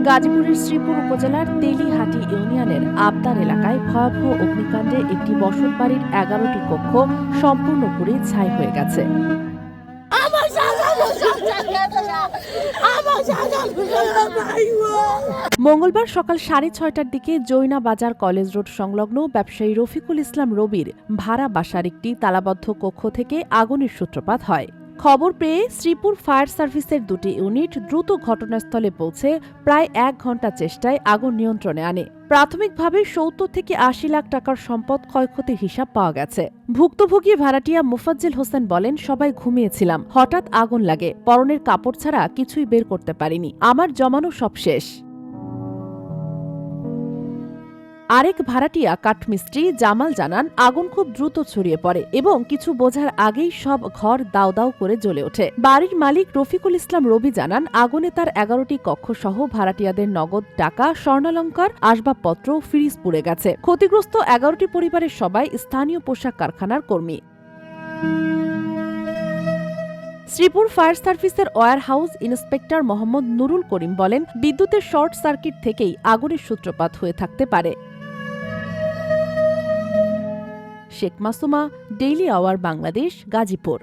গাজীপুরের শ্রীপুর উপজেলার তেলিহাটি ইউনিয়নের আবদার এলাকায় ভয়াবহ অগ্নিকাণ্ডে একটি বসতবাড়ির ১১টি কক্ষ সম্পূর্ণপুরে ছাই হয়ে গেছে। মঙ্গলবার সকাল ৬:৩০টার দিকে জৈনা বাজার কলেজ রোড সংলগ্ন ব্যবসায়ী রফিকুল ইসলাম রবির ভাড়া বাসার একটি তালাবদ্ধ কক্ষ থেকে আগুনের সূত্রপাত হয়। খবর পেয়ে শ্রীপুর ফায়ার সার্ভিসের দুটি ইউনিট দ্রুত ঘটনাস্থলে পৌঁছে প্রায় ১ ঘণ্টা চেষ্টায় আগুন নিয়ন্ত্রণে আনে। প্রাথমিকভাবে ৭০ থেকে ৮০ লাখ টাকার সম্পদ ক্ষয়ক্ষতির হিসাব পাওয়া গেছে। ভুক্তভোগী ভাড়াটিয়া মোফাজ্জেল হোসেন বলেন, সবাই ঘুমিয়েছিলাম, হঠাৎ আগুন লাগে, পরনের কাপড় ছাড়া কিছুই বের করতে পারিনি, আমার জমানো সব শেষ। আরেক ভাড়াটিয়া কাঠমিস্ত্রি জামাল জানান, আগুন খুব দ্রুত ছড়িয়ে পড়ে এবং কিছু বোঝার আগেই সব ঘর দাউ দাউ করে জ্বলে ওঠে। বাড়ির মালিক রফিকুল ইসলাম রবি জানান, আগুনে তার ১১টি কক্ষ সহ ভাড়াটিয়াদের নগদ টাকা, স্বর্ণালঙ্কার, আসবাবপত্র, ফ্রিজ পুড়ে গেছে। ক্ষতিগ্রস্ত ১১টি পরিবারের সবাই স্থানীয় পোশাক কারখানার কর্মী। শ্রীপুর ফায়ার সার্ভিসের warehouse inspector Mohammad Nurul Karim বলেন, বিদ্যুতের শর্ট সার্কিট থেকেই আগুনের সূত্রপাত হয়ে থাকতে পারে। Sheikh Masuma, daily our Bangladesh, Gazipur.